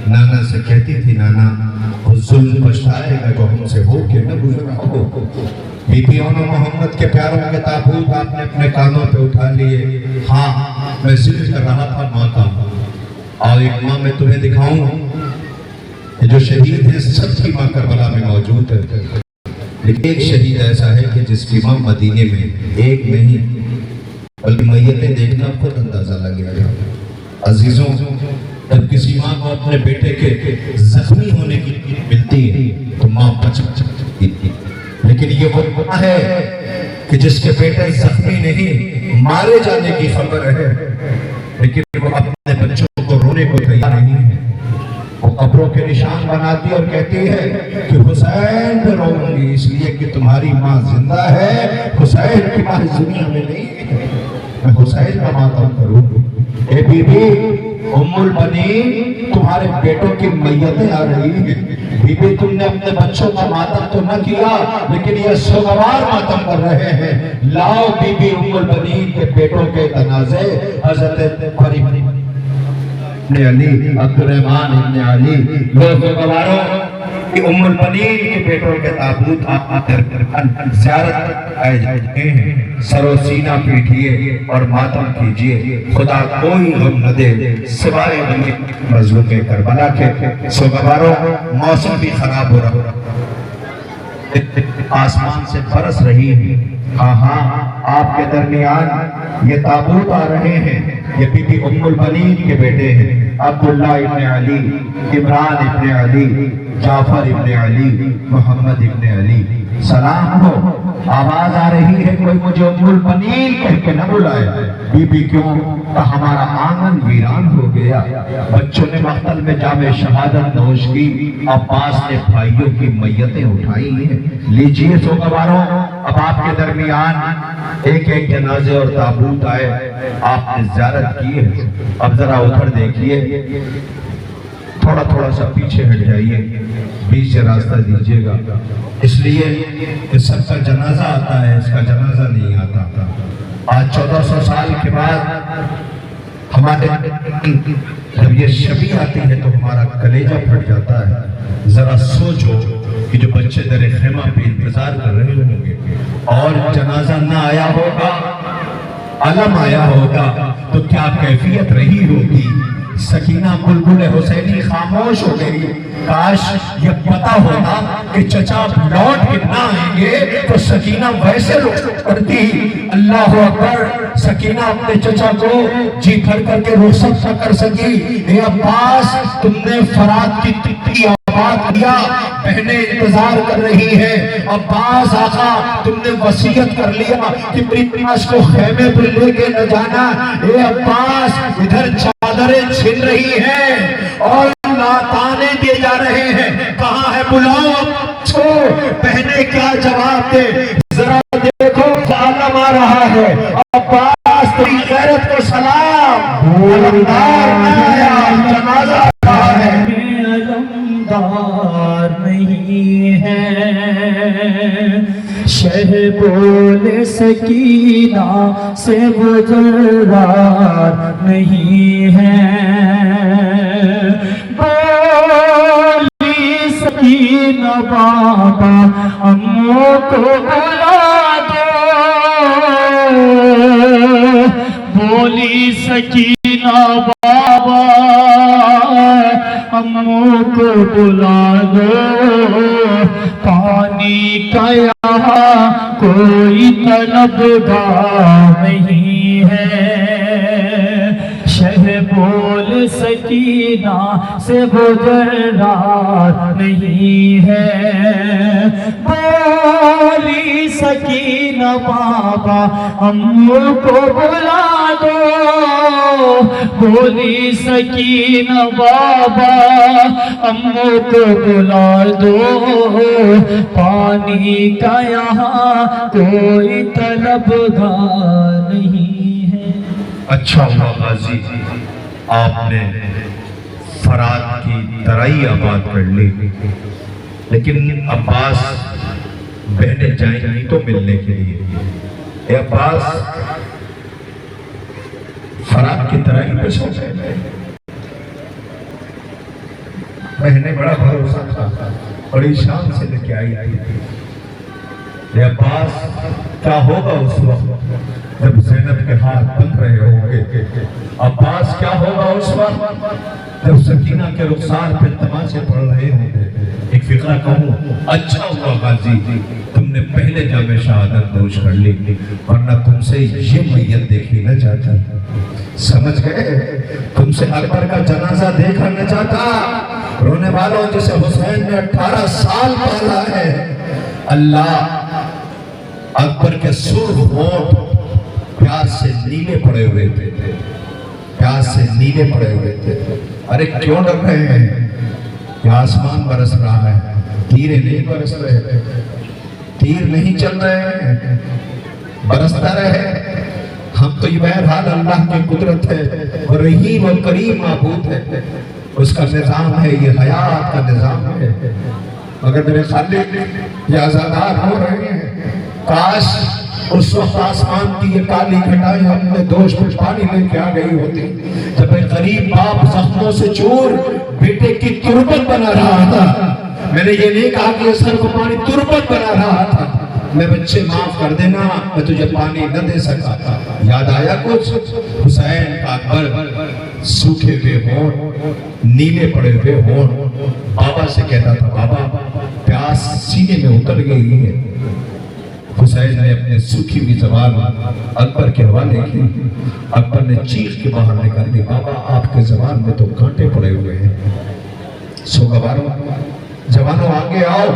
Speaker 4: نانا سے کہتی تھی نانا وہ ظلم پچھتائے گا جو ہم سے ہو کے نہ گزرا ہو۔ بی بی اور محمد کے پیاروں کے تابوت آپ نے اپنے کانوں پہ اٹھا لیے۔ ہاں میں ذکر کر رہا تھا ماں کا، اور ایک ماں میں تمہیں دکھاؤں جو شہید ہے، سب کی ماں کربلا میں موجود ہے، لیکن ایک شہید ایسا ہے کہ جس کی ماں مدینے میں، ایک نہیں بلکہ میتیں دیکھنا خود اندازہ لگے گا۔ عزیزوں، جب کسی ماں کو اپنے بیٹے کے زخمی ہونے کی ملتی ہے تو ماں بچ جاتی ہے، لیکن یہ وہ ماں ہے کہ جس کے بیٹے زخمی نہیں مارے جانے کی خبر ہے، لیکن وہ اپنے بچوں کو رونے کو تیار نہیں ہے۔ وہ قبروں کے نشان بناتی اور کہتی ہے کہ حسین پہ روؤں گی اس لیے کہ تمہاری ماں زندہ ہے، حسین کی ماں اس دنیا میں نہیں ہے، میں حسین کا ماتم کروں گی۔ اے بی بی ام البنین، تمہارے بیٹوں کی میتیں آ رہی ہیں۔ بی بی تم نے اپنے بچوں کا ماتم تو نہ کیا لیکن یہ سوگوار ماتم کر رہے ہیں۔ لاؤ بی بی ام البنین کے بیٹوں کے تنازع حضرت علی ابن علی، عبد الرحمن ابن علی، لوگ گواروں کہ ام البنین کے بیٹوں کے تابوت آپ زیارت آئے جاتے ہیں۔ سر و سینہ پیٹھیے اور ماتم کیجئے، خدا کوئی غم نہ دے سوائے مظلوم کربلا کے۔ سو گواروں، موسم بھی خراب ہو رہا، آسمان سے برس رہی ہے۔ ہاں ہاں آپ کے درمیان یہ تابوت آ رہے ہیں، یہ بی بی ام البنین کے بیٹے ہیں، عبداللہ ابن علی، عمران ابن علی، جعفر ابن علی، محمد ابن علی۔ سلام ہو، آواز آ رہی ہے کوئی مجھے ام البنین کہہ کے نہ بلائے۔ بی بی کیوں کہ ہمارا آنگن ویران ہو گیا۔ بچوں نے مقتل میں جام شہادت نوش کی، عباس نے بھائیوں کی میتیں اٹھائی ہیں۔ لیجئے سوگواروں، اب آپ کے درمیان ایک ایک جنازے اور تابوت آئے، آپ نے زیارت کی ہے۔ اب ذرا ادھر دیکھیے، تھوڑا تھوڑا سا پیچھے ہٹ جائیے، بیچ سے راستہ دیجیے گا، اس لیے کہ سب کا جنازہ آتا ہے، اس کا جنازہ نہیں آتا۔ آج 1400 سال کے بعد ہمارے جب یہ شبی آتی ہے تو ہمارا کلیجہ پھٹ جاتا ہے۔ ذرا سوچو کہ جو بچے در خیمہ پہ انتظار کر رہے ہوں گے اور جنازہ نہ آیا ہوگا، علم آیا ہوگا تو کیا کیفیت رہی ہوگی۔ سکینہ بلبل حسینی خاموش ہو گئی۔ کاش یہ پتا ہوتا کہ چچا لوٹ کے نہ آئیں گے تو سکینہ ویسے روک کرتی۔ اللہ اکبر، سکینہ اپنے چچا کو جی بھر کر کے رخصت نہ کر سکی۔ اے عباس، تم نے فرات کی تکتی آباد کیا، بہنیں انتظار کر رہی ہیں۔ عباس آقا، تم نے وصیت کر لیا کہ میری ناس کو خیمے پر لے کے نہ جانا۔ اے عباس، ادھر چادریں چھن رہی ہیں اور تانے دیے جا رہے ہیں، کہاں ہے بلاؤ اب کو، بہنیں کیا جواب دے۔ ذرا دیکھو عالم آ رہا ہے، عباس تیری غیرت کو سلام، علمدار نہ آیا، جنازہ آ رہا ہے۔
Speaker 3: علمدار نہیں ہے شہ بول سکینہ سے وہ جلدار نہیں ہے، بولی سکینہ بابا اموں کو بلا دو، بولی سکینہ بابا اموں کو بلا دو، پانی کا یہاں کوئی طلبگار نہیں ہے، شہ ہے بول سکینہ سے گزر رہا نہیں ہے، بولی سکینہ بابا امو کو بلا دو، بولی سکینہ بابا امو کو بلا دو، پانی کا یہاں کوئی طلبگار نہیں ہے۔
Speaker 4: اچھا ہوا غازی آپ نے فرات کی ترائی آباد کر لی، لیکن عباس بہنیں جائیں گی تو ملنے کے لیے، اے عباس فرات کی ترائی پہ سو جائے، بہنیں بڑا بھروسہ تھا، بڑی شان سے لے کے آئی تھی۔ اے عباس کیا ہوگا اس وقت جب زینب کے ہاتھ بن رہے ہوں گے؟ عباس کیا ہوگا اس وقت جب سکینہ کے رخسار پہ تماشے پڑ رہے ہوں گے؟ ایک فقرہ کہوں، اچھا ہوا غازی تم نے پہلے جام شہادت نوش کر لی، ورنہ تم سے یہ میت دیکھی نہ چاہتا، سمجھ گئے؟ تم سے اکبر کا جنازہ دیکھا نہ چاہتا، رونے والوں جسے حسین نے 18 سال پالا ہے۔ اللہ اکبر کے سرخ ہونٹ پیاس سے نیلے پڑے ہوئے تھے، پیاس سے نیلے پڑے ہوئے تھے۔ ارے کیوں ڈر رہے ہیں؟ یہ آسمان برس رہا ہے، تیرے نہیں برس رہے، تیر نہیں چل رہے ہیں، برستا رہے۔ ہم تو یہ بہرحال اللہ کی قدرت ہے، وہ رحیم و کریم معبود ہے، اس کا نظام ہے، یہ حیات کا نظام ہے۔ مگر میرے خالق یہ عزادار ہو رہے ہیں، کاش اس وقت آسمان کی یہ کالی گھٹائیں اپنے دوش میں پانی لے کے آ گئی ہوتی، جب ایک غریب باپ زخموں سے چور بیٹے کی تربت بنا رہا تھا۔ میں نے یہ نہیں کہا کہ یہ سر کو پانی تربت بنا رہا تھا، میں بچے معاف کر دینا، میں تجھے پانی نہ دے سکا تھا۔ یاد آیا کچھ؟ حسین کا اکبر سوکھے ہوئے ہونٹ، نیلے پڑے ہوئے ہونٹ، بابا سے کہتا تھا بابا پیاس سینے میں اتر گئی ہے۔ حسین نے اپنے سوکھی ہوئی زبان اکبر کے حوالے کی، اکبر نے چیخ کے باہر نکال دی، بابا آپ کے زبان میں تو کانٹے پڑے ہوئے ہیں۔ سوگواروں جوانوں آگے آؤ،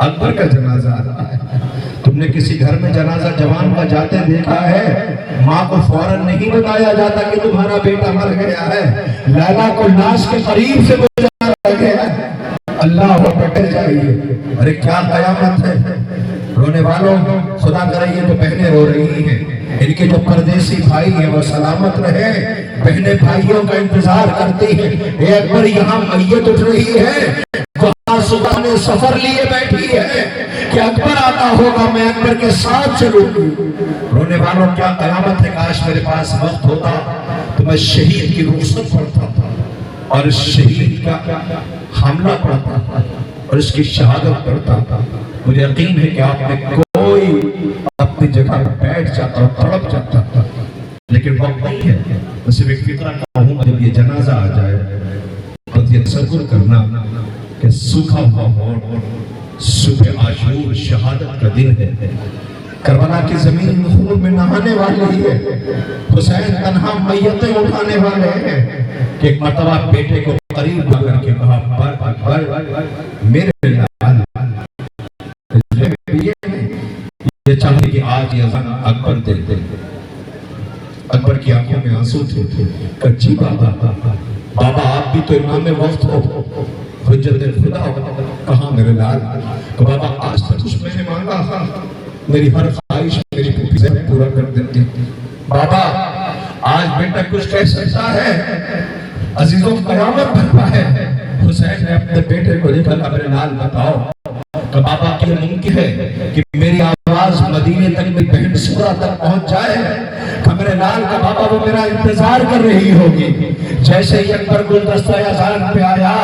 Speaker 4: اکبر کا جنازہ آ رہا ہے۔ تم نے کسی گھر میں جنازہ جوان کا جاتے دیکھا ہے؟ ماں کو فوراً نہیں بتایا جاتا کہ تمہارا بیٹا مر گیا ہے، لیلا کو لاش کے قریب سے گزارا گیا ہے۔ اللہ کو پکڑ جائیے، ارے کیا قیامت ہے۔ رونے والوں خدا کرے یہ تو بہنیں رو رہی ہیں، ان کے جو پردیسی بھائی ہیں وہ سلامت رہے، بہنیں بھائیوں کا انتظار کرتی ہیں۔ اے اکبر یہاں میت اٹھ رہی ہے، وہاں صبح نے سفر لیے بیٹھی ہے کہ اکبر آتا ہوگا میں اکبر کے ساتھ چلوں گی۔ رونے والوں کیا قیامت ہے، کاش میرے پاس وقت ہوتا تو میں شہید کی رخصت پڑھتا اور اس شہید کا حملہ پڑھتا اور اس کی شہادت کرتا۔ مجھے یقین ہے کہ آپ میں کوئی اپنی جگہ بیٹھ جاتا اور تڑپ جاتا، لیکن وقت نہیں ہے۔ میں صرف ایک فکرہ کہوں گا، جب یہ جنازہ آ جائے تو یہ تصور کرنا کہ سوکھا ہوا ہونٹ، صبح عاشور شہادت کا دن ہے، کربلا کی زمین خون میں نہانے والی ہے، حسین تنہا میتیں اٹھانے والے ہیں کہ ایک مرتبہ بیٹے کو قریب آ کر کے کہا اکبر میرے لال، یہ چاہتے کہ آج یہ اذان اکبر دے دے۔ اکبر کی آنکھوں میں آنسو تھے، کچی بابا بابا آپ بھی تو امام وقت ہو، حجت خدا ہو، کہاں میرے لال؟ کہ بابا آج تک کچھ میں نے مانگا تھا، میری ہر خواہش میری پھوپھی سے پورا کر دیتی۔ بابا آج بیٹا کچھ کہہ سکتا ہے؟ عزیزوں قیامت برپا ہے۔ حسین نے اپنے بیٹے کو دیکھا، میرے لال بتاؤ کہ بابا کیا ممکن ہے کہ میری آواز مدینے تک میری بہن سورہ تک پہنچ جائے؟ کہ میرے لال کا بابا وہ میرا انتظار کر رہی ہوگی۔ جیسے ہی اکبر گلدستہ اذان پہ آیا،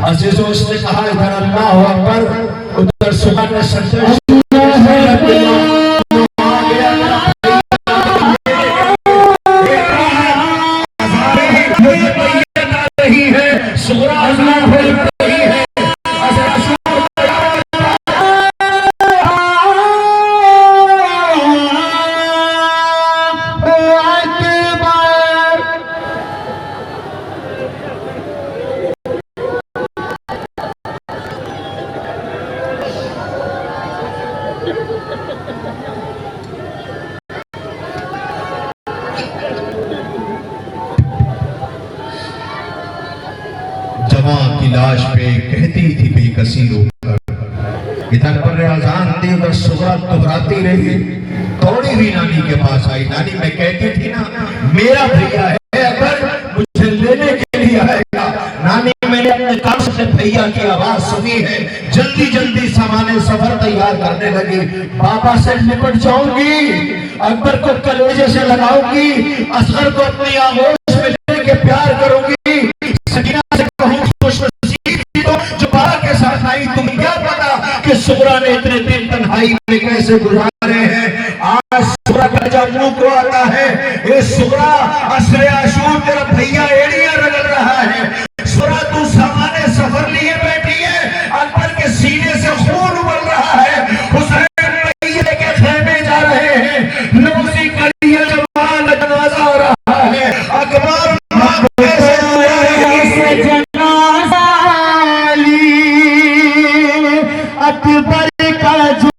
Speaker 4: عزیزوں اس نے کہا ادھر اللہ اکبر، ادھر صبح نے سجدہ جواں کی لاش پہ کہتی تھی بے کسی رو کر، ادھر پر اذان دی ادھر صبح دہراتی رہی، دوڑی ہوئی نانی کے پاس آئی. نانی میں کہتی تھی نا میرا بھیا ہے اگر مجھے لینے کے لیے آئے گا. نانی میں نے اپنے کام سے بھیا کی آواز سنی ہے، جلدی جلدی سامان سفر تیار کرنے لگی. بابا سے لپٹ جاؤں گی، اکبر کو کلیجے سے لگاؤں گی، اصغر کو اپنی آغوش میں لے کے پیار کروں گی، سکینہ سے کہوں خوش نصیب تو جو بابا کے ساتھ آئی. تمہیں کیا پتا کہ سغرا نے اتنے دن تنہائی میں کیسے گزارے ہیں. آج سغرا کا جب منہ کو آتا ہے، اے سغرا عصر عاشور تیرا بھیا ایڑیاں رگڑ رہا ہے. سغرا تو سامان سفر لیے بیٹھی ہے، اکبر کے سینے سے خون ابل رہا ہے. حسین بھیا کے خیمے جا رہے ہیں، نوزی کلیہ جوان جنازہ ہو رہا ہے. اکبر
Speaker 3: اکبر کا جو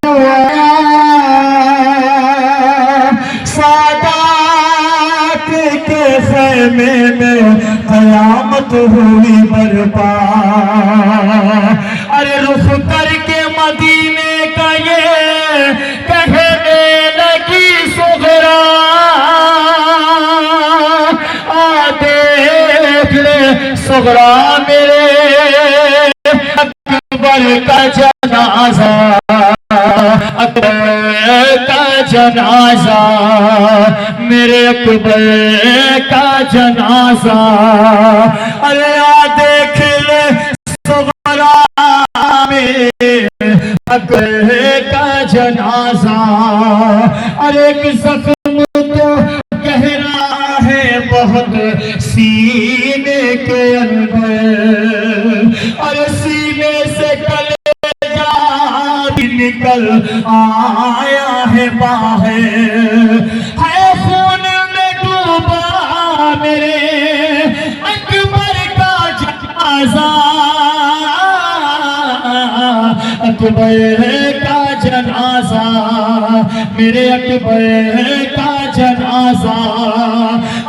Speaker 3: سادات کے خیمے میں قیامت ہوئی برپا. ارے رخ کر کے مدینے کا یہ کہنے لگی سغرا، آ دیکھ لے سغرا میرے اکبر کا جنازہ، اکبر کا جنازہ، میرے اکبر کا جنازہ. ارے آ دیکھ لے سغرا میرے اکبر کا جنازہ. ارے ایک زخم تو گہرا ہے بہت سینے کے اندر، ارے سینے سے کلیجہ بھی نکل آیا ہے باہر. ہے خون میں ڈوبا میرے اکبر کا جنازہ، اکبر کا جنازہ، میرے اکبر کا جنازہ.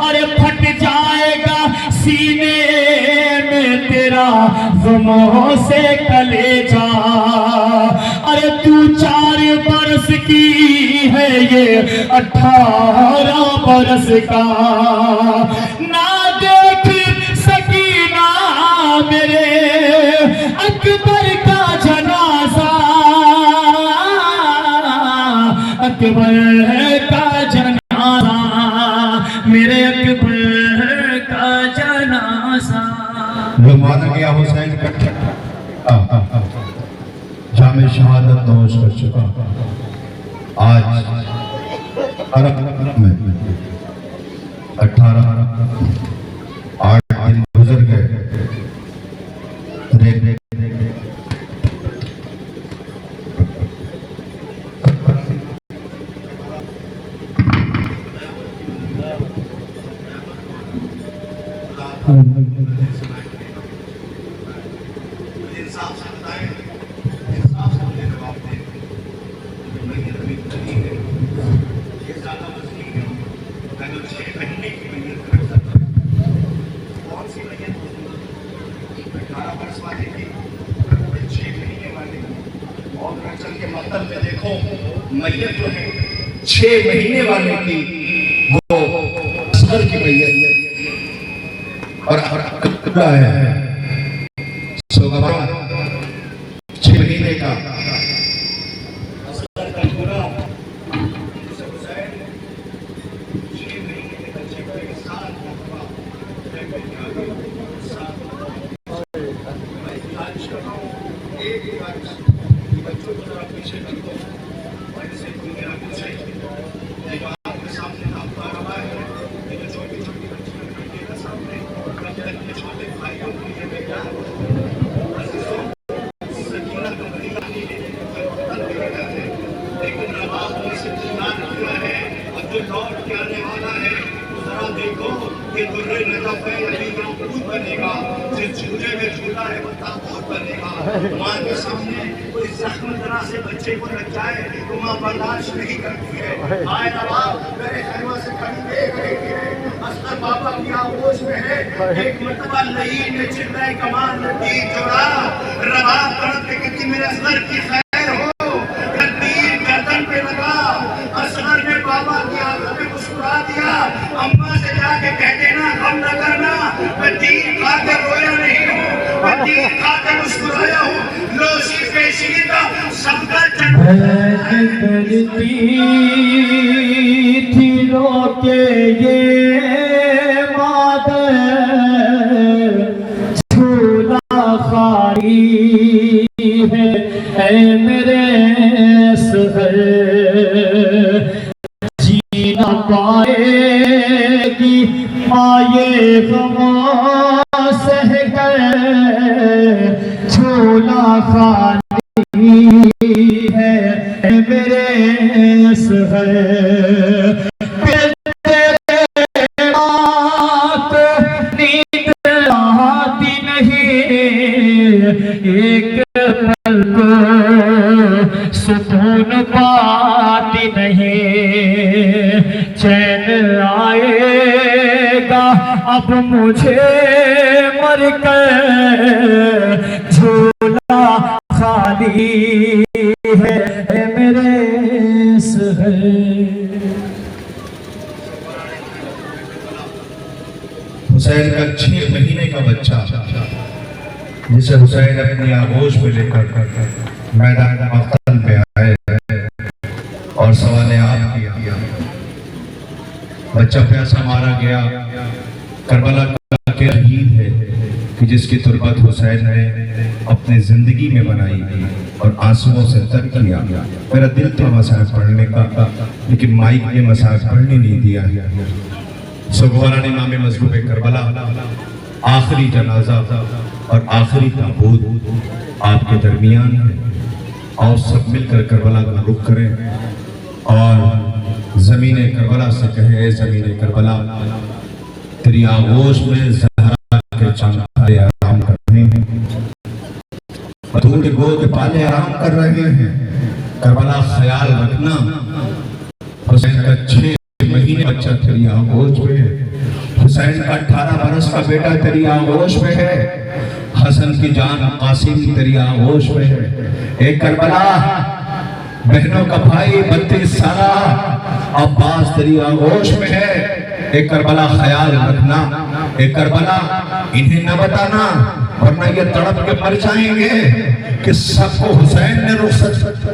Speaker 3: ارے پھٹ جائے گا سینے میں تیرا غموں سے کلیجہ. ارے تو 4 برس کی ہے یہ 18 برس کا، نہ دیکھ سکینہ میرے اکبر کا جنازہ، اکبر کا جنازہ، میرے اکبر کا جنازہ.
Speaker 4: جو مانا گیا حسین جامع شہادت نوش کر چکا. آج عرب میں 8 دن گزر گئے.
Speaker 1: انصاف سے بتائیں، انصاف سے مجھے جواب دیں. میت ابھی کھلی ہے، یہ زیادہ مزید ہے. میں جو 6 مہینے کی میت رکھ سکتا ہوں. کون سی میت؟ 18 برس والے کی، 6 مہینے والے کی. اور چل کے مطلب میں دیکھو میت جو ہے 6 مہینے والے کی، وہ اصغر کی میت اور کتنا ہے 6 مہینے کا اصغر کا پورا. چھ مہینے کے بچے کو ایک سال بچوں کو ذرا پیچھے کر دو. ایسے دنیا جب آپ کے سامنے آپ کا روا ہے، یہ جو چھوٹی چھوٹی بچیاں بیٹے کا سامنے کب تک یہ چھوٹے بھائیوں کو یہ بیٹا سکینہ کا مریض ہے، لیکن نواز نے سے تیار کیا ہے اور جو لوٹ کے آنے والا ہے ذرا دیکھو کہ درِ نجف ہے ابھی یعقوب بنے گا، جس جھولے میں جھولا ہے وہ تابوت بنے گا. ماں کے سامنے کوئی زخم ذرا سے بچے کو لگ جائے تو ماں برداشت نہیں کرتی ہے. آئے نواب میرے خیمہ سے کھڑی دیکھ رہی ہے. اصغر بابا کی آغوش میں ہے. ایک مرتبہ لئیم نے چلائے کمان لٹی جوڑا روا کرد کے کتی میرے اصغر کی خیر ہو. تیر گردن پہ لگا, اصغر نے بابا کی آنکھوں میں مسکرا دیا. اماں سے جا کے کہہ دینا غم نہ کرنا, میں تیر کھا کر رویا نہیں ہوں, میں تیر کھا کر مسکرایا ہوں. لوشی پیشی کا سب کا
Speaker 3: کرتی تھی رو کے یہ مادر, جھولا خالی ہے اے میرے سحر, جی نہ پائے گی مائے غماں سہ کر, جھولا خالی ہے اے میرے سحر. تیرے ماں کو نیند آتی نہیں, ایک پل کو سکون پاتی نہیں. چین آئے گا اب مجھے مر کر, جھولا خالی ہے اے میرے سحر.
Speaker 4: حسین کا 6 مہینے کا بچہ جسے حسین اپنی آغوش میں لے کر میدان مقتل پہ آئے اور سوال آپ کیا. بچہ پیاسا مارا گیا. کربلا کا شہید ہے کہ جس کی تربت حسین نے اپنی زندگی میں بنائی اور آنسوؤں سے تر کیا. میرا دل تھا مساج پڑھنے کا, لیکن مائک نے مساج پڑھنے نہیں دیا. سبحان امام مظلوم کربلا, آخری جنازہ اور آخری تابوت آپ کے درمیان ہے. اور سب مل کر کربلا کا رخ کریں اور زمین کربلا سے کہیں, اے زمین کربلا, تیری آغوش میں زہرا کے چاندارے آرام کر رہے ہیں, بطور کے گود پالے آرام کر رہے ہیں. کربلا خیال رکھنا, حسین کا 6 مہینے بچہ تیری آغوش میں ہے. حسین کا 18 برس کا بیٹا تیری آغوش میں ہے. حسن کی جان قاسم تیری آغوش میں ہے. اے کربلا, بہنوں کا بھائی 32 سالہ عباس تیری آغوش میں ہے. اے کربلا خیال رکھنا. اے کربلا انہیں نہ بتانا ورنہ یہ تڑپ کے مر جائیں گے کہ سب کو حسین نے رخصت.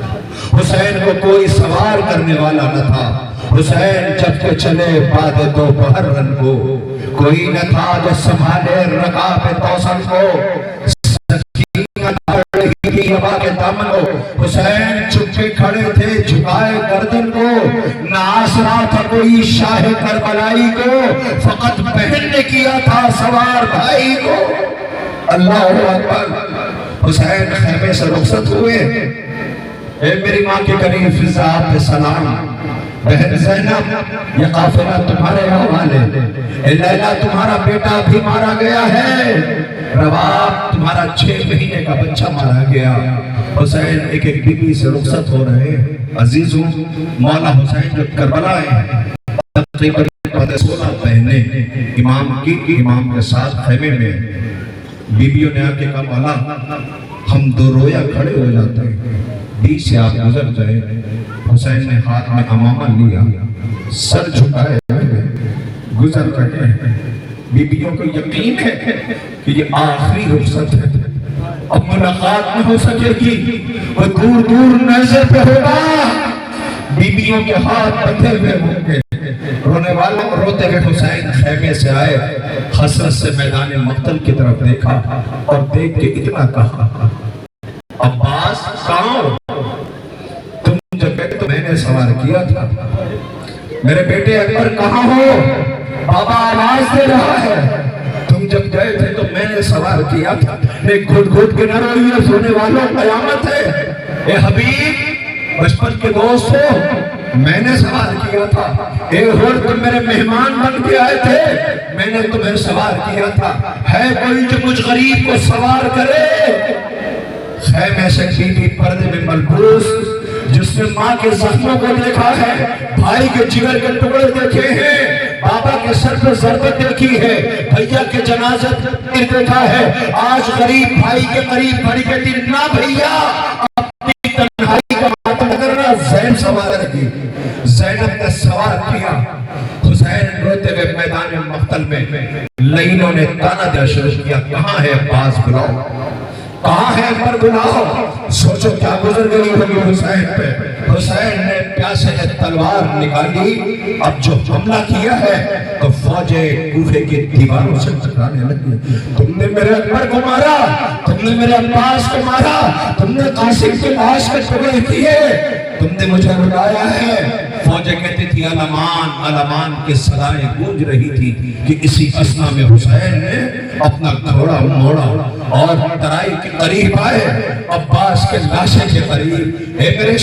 Speaker 4: حسین کو کوئی سوار کرنے والا نہ تھا. حسین جب کے چلے بعد دوپہر رن کو, کوئی نہ تھا جو سنبھالے رکاب توسن کو. سکینہ پڑ رہی تھی ہوا کے دامن کو, حسین چپکے کھڑے تھے جھکائے گردن کو. نہ آسرا تھا کوئی شاہ کربلائی کو, فقط بہن نے کیا تھا سوار بھائی کو. اللہ اکبر. حسین خیمے سے رخصت ہوئے. اے میری ماں کے کریم فضا پہ سلام. بہن زینب, یہ قافلہ تمہارے حوالے. اے لیلا, تمہارا بیٹا بھی مارا گیا ہے. رواب, تمہارا 6 مہینے کا بچہ مارا گیا. حسین ایک ایک بی بی سے رخصت ہو رہے ہیں. عزیزوں, مولا حسین جو کربلا آئے, تقریباً 16 بہنیں امام کے ساتھ خیمے میں. بیبیوں نے آ کے کہا, مولا ہم 2 رویا کھڑے ہو جاتے ہیں, بیچ سے آپ گزر جائے. حسین نے ہاتھ میں امامہ لیا, سر جھکائے گزر رہے ہیں. بیبیوں کو یقین ہے کہ یہ آخری رخصت ہے, اب ملاقات نہ ہو سکے گی, وہ دور دور نظر پہ ہوگا. بیبیوں کے ہاتھ بندھے ہوئے ہوں گے. رونے والوں روتے ہوئے حسین خیمے سے آئے, حسرت سے میدان مقتل کی طرف دیکھا اور دیکھ کے اتنا کہا, عباس کہاں؟ تم جب کہتے تو میں نے سوار کیا تھا. میرے بیٹے اکبر کہاں ہو؟ بابا آواز دے رہا ہے. تم جب گئے تھے تو میں نے سوار کیا تھا. ایک گھٹ گھٹ کے نہ روئیے, سونے والوں قیامت ہے. اے حبیب, بچپن کے دوست ہو, میں نے سوار کیا تھا. اے ہور, تم میرے مہمان بن کے آئے تھے, میں نے تمہیں سوار کیا تھا. ہے کوئی جو مجھ غریب کو سوار کرے؟ خیمے سے بی بی پردے میں ملبوس, جس نے ماں کے زخموں کو دیکھا ہے, بھائی کے جگر کے ٹکڑے دیکھے ہیں, بابا کے سر پہ ضربت دیکھی ہے، بھیا کے جنازت دیکھا ہے، آج غریب بھائی کے قریب بڑی بیٹی نہ بھیا اپنی تنہائی کا ماتم کرنا، زینب سوار کی، زینب نے سوار کیا، حسین روتے ہوئے میدان مقتل میں، لینوں نے تانا دیا شروع کیا، کہاں ہے عباس بلاؤ، کہاں ہے عمر بلاؤ، سوچو کیا گزر گئی ہوگی حسین پہ۔ حسین نے پیاسے تلوار نکالی، اب جو حملہ کیا ہے تو فوجیں کوفے کی دیواروں سے ٹکرانے لگی، تم نے میرے عمر کو مارا، تم نے میرے عباس کو مارا، تم نے قاسم کی لاش کے ٹکڑے کیے، تم نے مجھے رلایا ہے۔ فوجیں کہتی تھی الامان الامان کی صدائیں گونج رہی تھی کہ اسی اثنا میں حسین نے اپنا گھوڑا موڑا اور ترائی کے قریب آئے، عباس کے لاشے کے قریب، اے میرے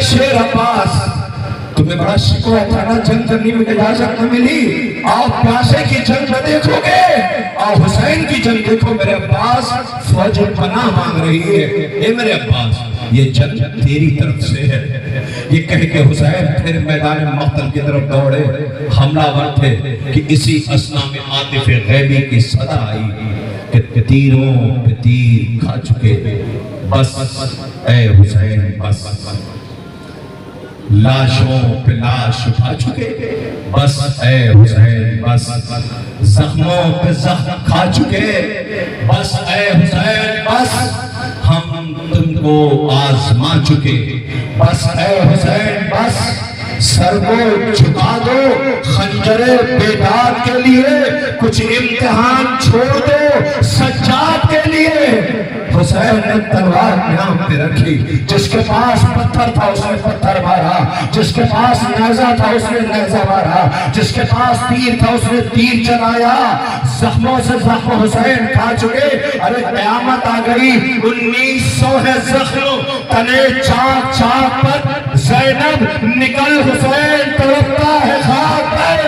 Speaker 4: شیر عباس، تمہیں بڑا شکوہ تھا نا جنگ کرنے میں اجازت نہ ملی، آپ پیاسے کی جنگ نہ دیکھو گے، آپ حسین کی جنگ دیکھو میرے عباس، فوج پناہ مانگ رہی ہے، اے میرے عباس یہ جنگ تیری طرف سے ہے۔ یہ کہہ کے حسین پھر میدان مقتل کی طرف دوڑے، حملہ ور تھے کہ اسی اثنا میں عاطف غیبی کی صدا آئی کہ تیروں پہ تیر کھا چکے، بس اے حسین بس، لاشوں پہ لاش اٹھا چکے، بس اے حسین بس، زخموں پہ زخم کھا چکے، بس اے حسین بس، ہم تم کو آزما چکے، بس اے حسین بس، سر کو جھکا دو خنجر بیداد کے لیے، کچھ امتحان چھوڑ دو سجاد کے لیے۔ حسین نے تلوار نیام پہ رکھی، جس کے پاس پتھر تھا اس نے پتھر مارا، جس کے پاس نیزہ تھا اس نے نیزہ مارا، جس کے پاس تیر تھا اس نے تیر چلایا، زخموں سے زخم حسین کھا چکے، ارے قیامت آ گئی، 1900 ہے زخم تلے چاک چاک پر، زینب نکل حسین تڑپتا ہے خاک پر،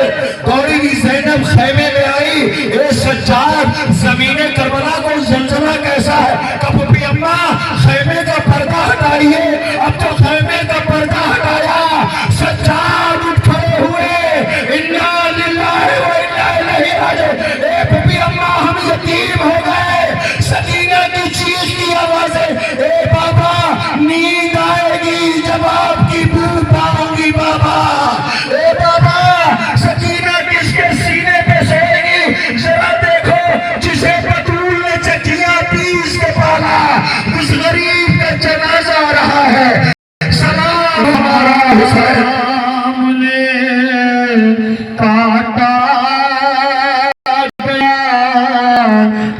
Speaker 4: دوڑی بھی زینب خیمے میں آئی، اے سجاد زمین کربلا کو زلزلہ کیسا ہے، کبھی اماں خیمے کا پردہ ہٹائیے، اب تو خیمے کا پردہ ہٹایا، سجاد اٹھ کھڑے ہوئے، انا للہ و انا الیہ راجعون، اے بھبی اماں ہم یتیم ہو گئے، سکینہ کی چیخ کی آوازیں، اے بابا نیند آئے گی جب آپ کی بو پاؤں گی بابا، اے بابا سکینہ کس کے سینے پہ سوئے گی، ذرا دیکھو جسے بطول نے چکیاں پیس کے پالا، اس غریب کا جنازہ آ رہا ہے، سلام ہمارا حسین نے کاٹا گیا،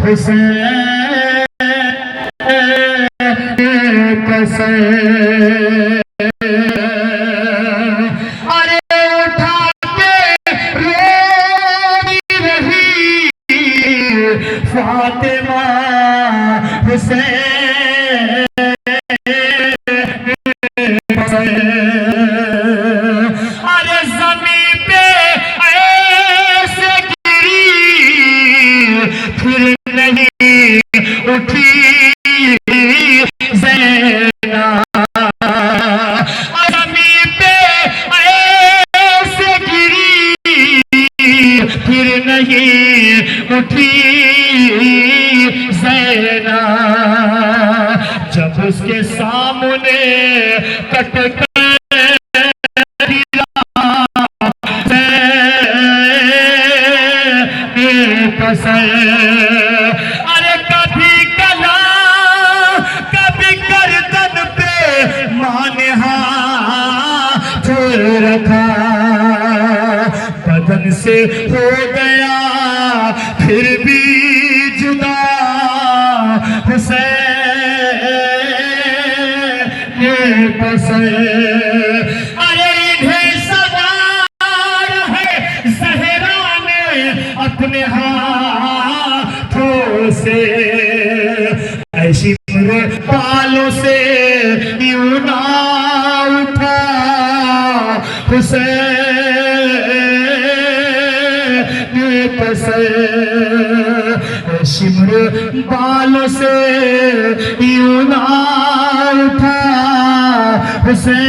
Speaker 4: حسین کسے فاطمہ حسین ارے زمین پہ ایسے گری پھر نہیں اٹھی زینب، زمین پہ ایسے گری پھر نہیں اٹھی زینب، جب اس کے سامنے کٹ کر ارے کبھی کلا کبھی گردن پہ مانے ہاتھ رکھا، بدن سے ہو گیا پھر بھی جدا حسین ارے انہیں سوار ہے زہرا نے اپنے ہاتھوں سے، ایسی بالوں سے یوں نہ اٹھا حسین شمر بالوں سے یوں نہ اٹھا حسین